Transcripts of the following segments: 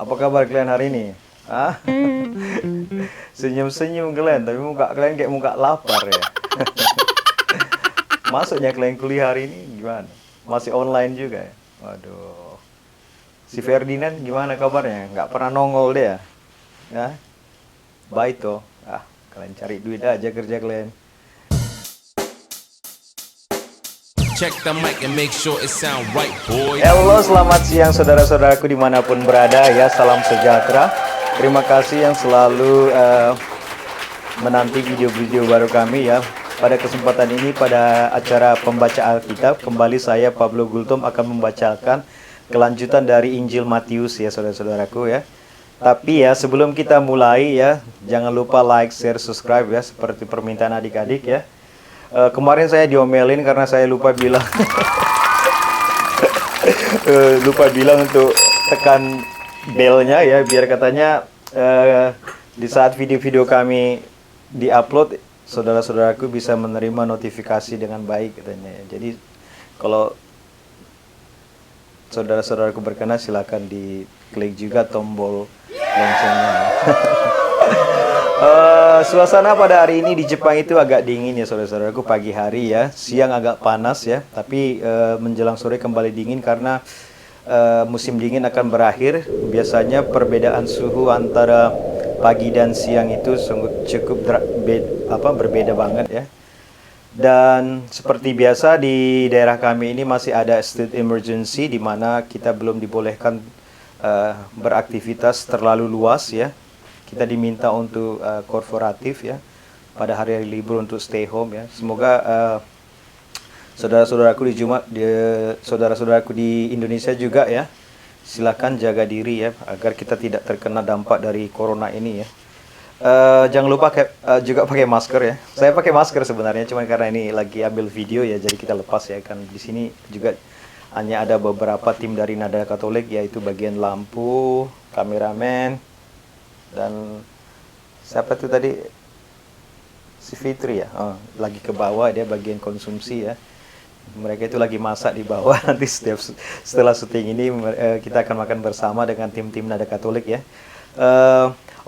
Apa kabar kalian hari ini? Ah, senyum-senyum kalian, tapi muka kalian kayak muka lapar ya. Masuknya kalian kuliah hari ini gimana? Masih online juga ya? Waduh. Si Ferdinand gimana kabarnya? Nggak pernah nongol dia. Ya? Baik toh. Ah, kalian cari duit aja kerja kalian. Check the mic and make sure it sound right, boy. Halo, selamat siang saudara-saudaraku dimanapun berada ya. Salam sejahtera. Terima kasih yang selalu menanti video-video baru kami ya. Pada kesempatan ini pada acara pembaca Alkitab, kembali saya Pablo Gultom akan membacakan kelanjutan dari Injil Matius ya saudara-saudaraku ya. Tapi ya sebelum kita mulai ya, jangan lupa like, share, subscribe ya seperti permintaan adik-adik ya. Kemarin saya diomelin karena saya lupa bilang untuk tekan belnya ya, biar katanya di saat video-video kami diupload saudara-saudaraku bisa menerima notifikasi dengan baik katanya ya. Jadi kalau saudara-saudaraku berkenan silakan diklik juga tombol loncengnya. Suasana pada hari ini di Jepang itu agak dingin ya saudara-saudaraku, pagi hari ya, siang agak panas ya, tapi menjelang sore kembali dingin karena musim dingin akan berakhir. Biasanya perbedaan suhu antara pagi dan siang itu cukup berbeda banget ya. Dan seperti biasa di daerah kami ini masih ada state emergency di mana kita belum dibolehkan beraktivitas terlalu luas ya. Kita diminta untuk korporatif ya, pada hari-hari libur untuk stay home ya. Semoga saudara-saudaraku saudara-saudaraku di Indonesia juga ya, silakan jaga diri ya agar kita tidak terkena dampak dari corona ini ya. Jangan lupa juga pakai masker ya. Saya pakai masker sebenarnya, cuma karena ini lagi ambil video ya, jadi kita lepas ya. Kan di sini juga hanya ada beberapa tim dari Nada Katolik, yaitu bagian lampu, kameramen, dan siapa tuh tadi, si Fitri ya, lagi ke bawah, dia bagian konsumsi ya. Mereka itu lagi masak di bawah. Nanti setelah syuting ini kita akan makan bersama dengan tim-tim Nada Katolik ya.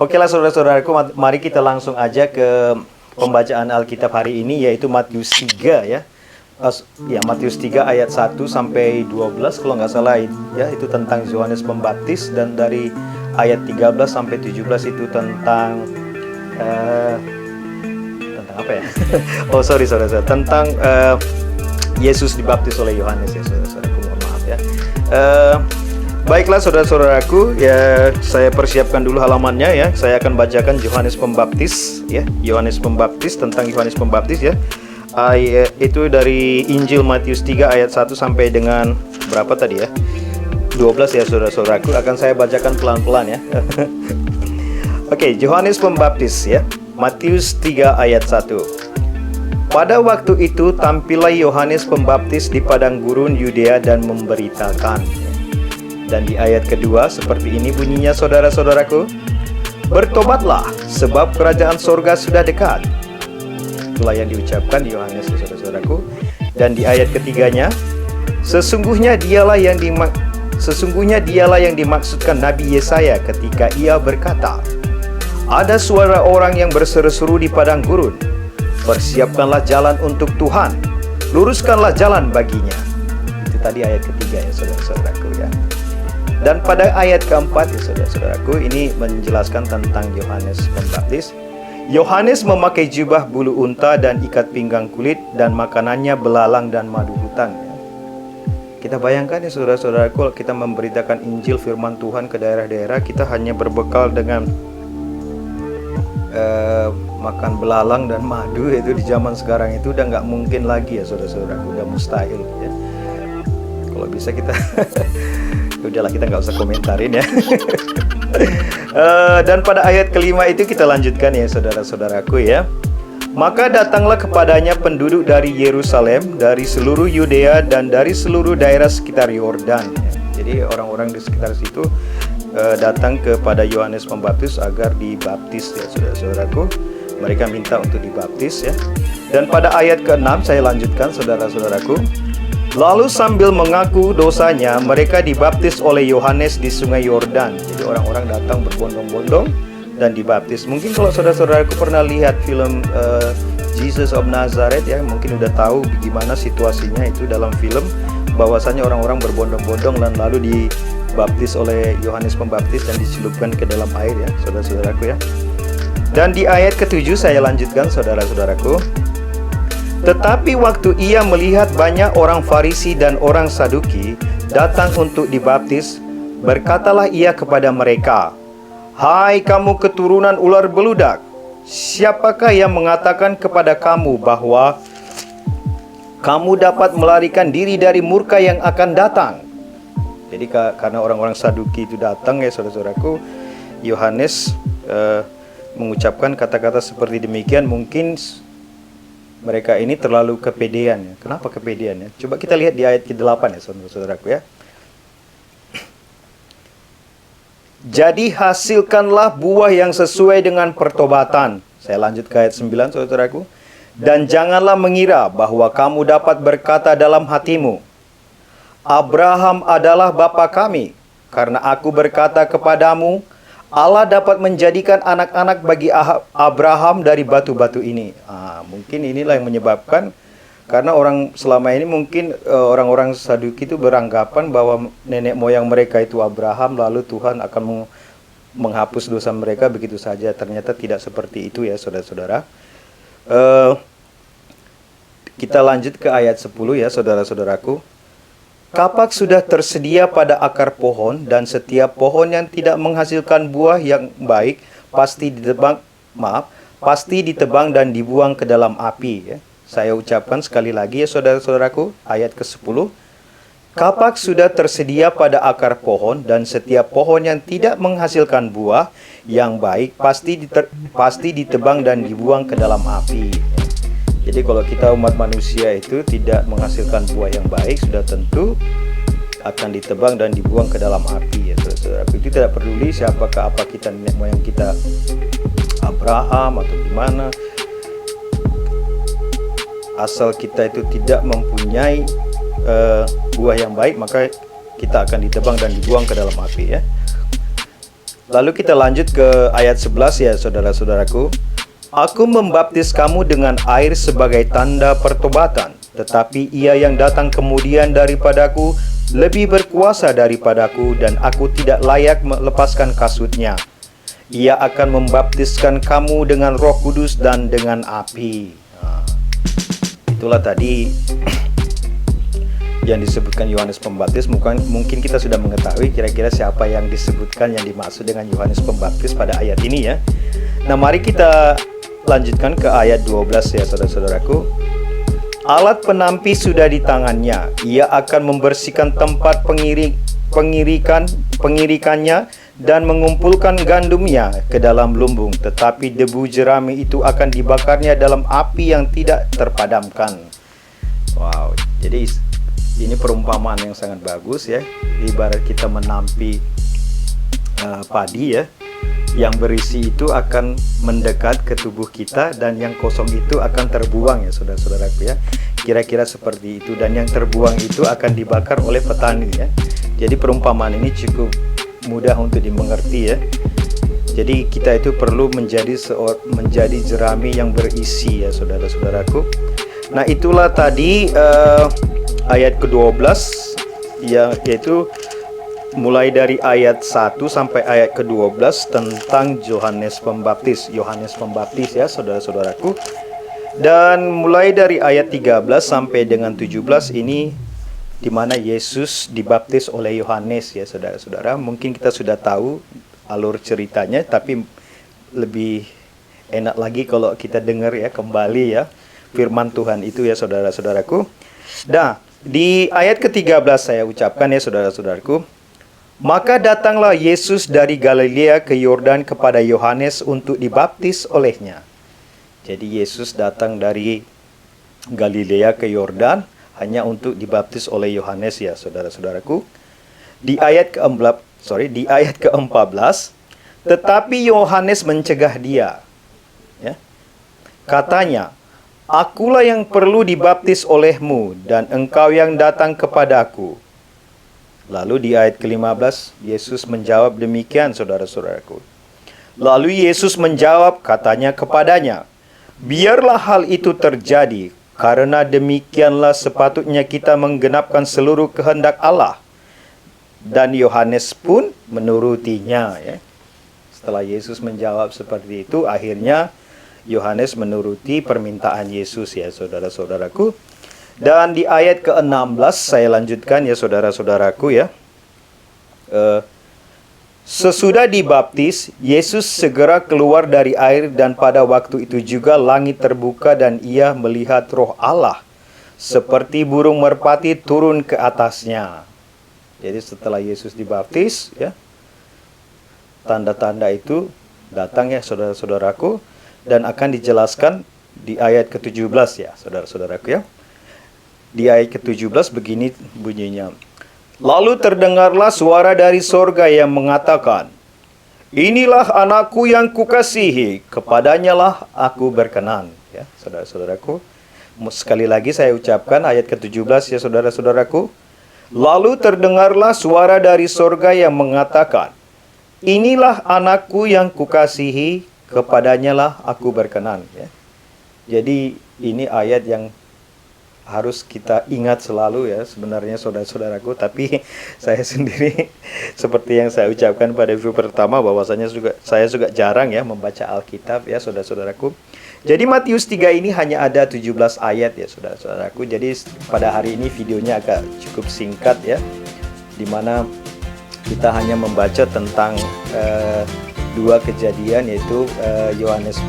Oke lah saudara-saudaraku, mari kita langsung aja ke pembacaan Alkitab hari ini, yaitu Matius 3 ya. Matius 3 ayat 1 sampai 12 kalau nggak salah ya, itu tentang Yohanes Pembaptis, dan dari ayat 13 sampai 17 itu tentang apa ya? Oh sorry saudara, tentang Yesus dibaptis oleh Yohanes ya saudara-saudaraku, mohon maaf ya. Baiklah saudara-saudaraku ya, saya persiapkan dulu halamannya ya. Saya akan bacakan Yohanes Pembaptis ya, Yohanes Pembaptis, tentang Yohanes Pembaptis ya. Itu dari Injil Matius 3 ayat 1 sampai dengan berapa tadi ya? 12 ya saudara-saudaraku, akan saya bacakan pelan-pelan ya. Oke, Yohanes Pembaptis ya. Matius 3 ayat 1. Pada waktu itu tampillah Yohanes Pembaptis di padang gurun Yudea dan memberitakan. Dan di ayat kedua seperti ini bunyinya saudara-saudaraku, bertobatlah sebab kerajaan sorga sudah dekat. Itulah yang diucapkan di Yohanes saudara-saudaraku. Dan di ayat ketiganya, sesungguhnya dialah yang dimaksudkan Nabi Yesaya ketika ia berkata, ada suara orang yang berseru-seru di padang gurun, persiapkanlah jalan untuk Tuhan, luruskanlah jalan baginya. Itu tadi ayat ketiga ya saudara-saudaraku ya. Dan pada ayat keempat ya saudara-saudaraku, ini menjelaskan tentang Yohanes Pembaptis. Yohanes memakai jubah bulu unta dan ikat pinggang kulit, dan makanannya belalang dan madu hutan. Kita bayangkan ya saudara-saudaraku, kita memberitakan Injil firman Tuhan ke daerah-daerah, kita hanya berbekal dengan makan belalang dan madu. Itu di zaman sekarang itu udah nggak mungkin lagi ya saudara-saudaraku, udah mustahil ya. Kalau bisa kita udahlah, kita nggak usah komentarin ya. Dan pada ayat kelima itu kita lanjutkan ya saudara-saudaraku ya. Maka datanglah kepadanya penduduk dari Yerusalem, dari seluruh Yudea, dan dari seluruh daerah sekitar Yordan ya. Jadi orang-orang di sekitar situ datang kepada Yohanes Pembaptis agar dibaptis ya saudara-saudaraku. Mereka minta untuk dibaptis ya. Dan pada ayat ke-6 saya lanjutkan saudara-saudaraku. Lalu sambil mengaku dosanya, mereka dibaptis oleh Yohanes di sungai Yordan. Jadi orang-orang datang berbondong-bondong dan dibaptis. Mungkin kalau saudara-saudaraku pernah lihat film Jesus of Nazareth ya, mungkin udah tahu gimana situasinya itu dalam film, bahwasanya orang-orang berbondong-bondong dan lalu dibaptis oleh Yohanes Pembaptis dan dicelupkan ke dalam air ya, saudara-saudaraku ya. Dan di ayat ke-7 saya lanjutkan, saudara-saudaraku. Tetapi waktu ia melihat banyak orang Farisi dan orang Saduki datang untuk dibaptis, berkatalah ia kepada mereka, "Hai kamu keturunan ular beludak, siapakah yang mengatakan kepada kamu bahwa kamu dapat melarikan diri dari murka yang akan datang?" Jadi karena orang-orang Saduki itu datang ya, saudara-saudaraku, Yohanes mengucapkan kata-kata seperti demikian. Mungkin mereka ini terlalu kepedean ya. Kenapa kepedean ya? Coba kita lihat di ayat ke-8 ya, saudara-saudaraku ya. Jadi hasilkanlah buah yang sesuai dengan pertobatan. Saya lanjut ke ayat 9, saudaraku. Dan janganlah mengira bahwa kamu dapat berkata dalam hatimu, Abraham adalah bapa kami, karena aku berkata kepadamu, Allah dapat menjadikan anak-anak bagi Abraham dari batu-batu ini. Mungkin inilah yang menyebabkan, karena orang selama ini mungkin orang-orang Saduki itu beranggapan bahwa nenek moyang mereka itu Abraham, lalu Tuhan akan menghapus dosa mereka begitu saja. Ternyata tidak seperti itu ya, saudara-saudara. Kita lanjut ke ayat 10 ya, saudara-saudaraku. Kapak sudah tersedia pada akar pohon, dan setiap pohon yang tidak menghasilkan buah yang baik pasti ditebang dan dibuang ke dalam api ya. Saya ucapkan sekali lagi ya, saudara-saudaraku, ayat ke-10. Kapak sudah tersedia pada akar pohon, dan setiap pohon yang tidak menghasilkan buah yang baik pasti ditebang dan dibuang ke dalam api. Jadi kalau kita umat manusia itu tidak menghasilkan buah yang baik, sudah tentu akan ditebang dan dibuang ke dalam api ya, saudara-saudara. Itu tidak peduli siapakah apa kita, nenek moyang kita Abraham atau gimana. Asal kita itu tidak mempunyai buah yang baik, maka kita akan ditebang dan dibuang ke dalam api ya. Lalu kita lanjut ke ayat 11 ya, saudara-saudaraku. Aku membaptis kamu dengan air sebagai tanda pertobatan, tetapi ia yang datang kemudian daripadaku lebih berkuasa daripadaku, dan aku tidak layak melepaskan kasutnya. Ia akan membaptiskan kamu dengan Roh Kudus dan dengan api. Itulah tadi yang disebutkan Yohanes Pembaptis. Mungkin kita sudah mengetahui kira-kira siapa yang disebutkan, yang dimaksud dengan Yohanes Pembaptis pada ayat ini ya. Nah, mari kita lanjutkan ke ayat 12 ya, saudara-saudaraku. Alat penampi sudah di tangannya. Ia akan membersihkan tempat pengirikannya dan mengumpulkan gandumnya ke dalam lumbung. Tetapi debu jerami itu akan dibakarnya dalam api yang tidak terpadamkan. Wow, jadi ini perumpamaan yang sangat bagus ya. Ibarat kita menampi padi ya. Yang berisi itu akan mendekat ke tubuh kita, dan yang kosong itu akan terbuang ya, saudara-saudaraku ya. Kira-kira seperti itu, dan yang terbuang itu akan dibakar oleh petani ya. Jadi perumpamaan ini cukup mudah untuk dimengerti ya. Jadi kita itu perlu menjadi jerami yang berisi ya, saudara-saudaraku. Nah, itulah tadi ayat ke-12 ya, yaitu mulai dari ayat 1 sampai ayat ke-12 tentang Yohanes Pembaptis ya, saudara-saudaraku. Dan mulai dari ayat 13 sampai dengan 17 ini di mana Yesus dibaptis oleh Yohanes ya, saudara-saudara. Mungkin kita sudah tahu alur ceritanya, tapi lebih enak lagi kalau kita dengar ya kembali ya firman Tuhan itu ya, saudara-saudaraku. Nah, di ayat ke-13 saya ucapkan ya, saudara-saudaraku. Maka datanglah Yesus dari Galilea ke Yordan kepada Yohanes untuk dibaptis olehnya. Jadi Yesus datang dari Galilea ke Yordan hanya untuk dibaptis oleh Yohanes ya, saudara-saudaraku. Di ayat ke-14, tetapi Yohanes mencegah dia. Ya. Katanya, Akulah yang perlu dibaptis olehmu dan engkau yang datang kepadaku. Lalu di ayat ke-15, Yesus menjawab demikian, saudara-saudaraku. Lalu Yesus menjawab, katanya kepadanya, biarlah hal itu terjadi, karena demikianlah sepatutnya kita menggenapkan seluruh kehendak Allah. Dan Yohanes pun menurutinya. Ya. Setelah Yesus menjawab seperti itu, akhirnya Yohanes menuruti permintaan Yesus, ya saudara-saudaraku. Dan di ayat ke-16 saya lanjutkan ya saudara-saudaraku ya. Sesudah dibaptis, Yesus segera keluar dari air dan pada waktu itu juga langit terbuka dan ia melihat Roh Allah seperti burung merpati turun ke atasnya. Jadi setelah Yesus dibaptis ya, tanda-tanda itu datang ya saudara-saudaraku dan akan dijelaskan di ayat ke-17 ya saudara-saudaraku ya. Di ayat ke-17 begini bunyinya. Lalu terdengarlah suara dari sorga yang mengatakan, inilah anakku yang kukasihi, kepadanya lah aku berkenan. Ya, saudara-saudaraku. Sekali lagi saya ucapkan ayat ke-17 ya saudara-saudaraku. Lalu terdengarlah suara dari sorga yang mengatakan, inilah anakku yang kukasihi, kepadanya lah aku berkenan. Ya. Jadi ini ayat yang harus kita ingat selalu ya sebenarnya saudara-saudaraku. Tapi saya sendiri seperti yang saya ucapkan pada video pertama bahwasanya saya juga jarang ya membaca Alkitab ya saudara-saudaraku. Jadi Matius 3 ini hanya ada 17 ayat ya saudara-saudaraku. Jadi pada hari ini videonya agak cukup singkat ya, dimana kita hanya membaca tentang dua kejadian, yaitu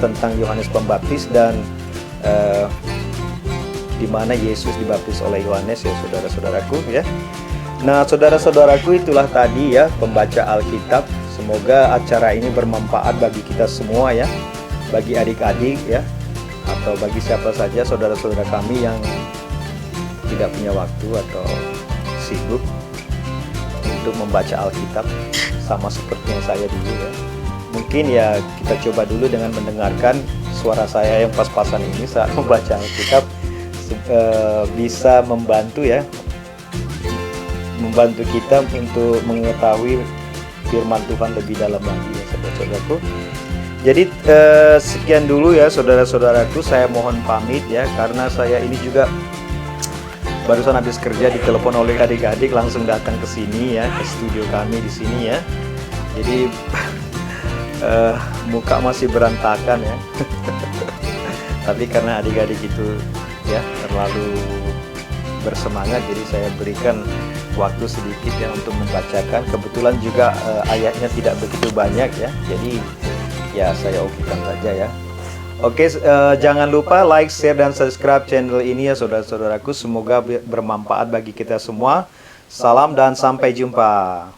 tentang Yohanes Pembaptis dan di mana Yesus dibaptis oleh Yohanes ya saudara-saudaraku ya. Nah saudara-saudaraku, itulah tadi ya pembaca Alkitab. Semoga acara ini bermanfaat bagi kita semua ya, bagi adik-adik ya, atau bagi siapa saja saudara-saudara kami yang tidak punya waktu atau sibuk untuk membaca Alkitab sama seperti yang saya dulu ya. Mungkin ya kita coba dulu dengan mendengarkan suara saya yang pas-pasan ini saat membaca Alkitab. Bisa membantu ya, membantu kita untuk mengetahui firman Tuhan lebih dalam lagi ya saudara-saudaraku. Jadi sekian dulu ya saudara-saudaraku, saya mohon pamit ya, karena saya ini juga barusan habis kerja ditelepon oleh adik-adik langsung datang ke sini ya, ke studio kami di sini ya. Jadi muka masih berantakan ya. Tapi karena adik-adik itu ya terlalu bersemangat, jadi saya berikan waktu sedikit ya untuk membacakan. Kebetulan juga ayatnya tidak begitu banyak ya, jadi ya saya okekan saja ya. Oke, jangan lupa like, share, dan subscribe channel ini ya saudara-saudaraku. Semoga bermanfaat bagi kita semua. Salam dan sampai jumpa.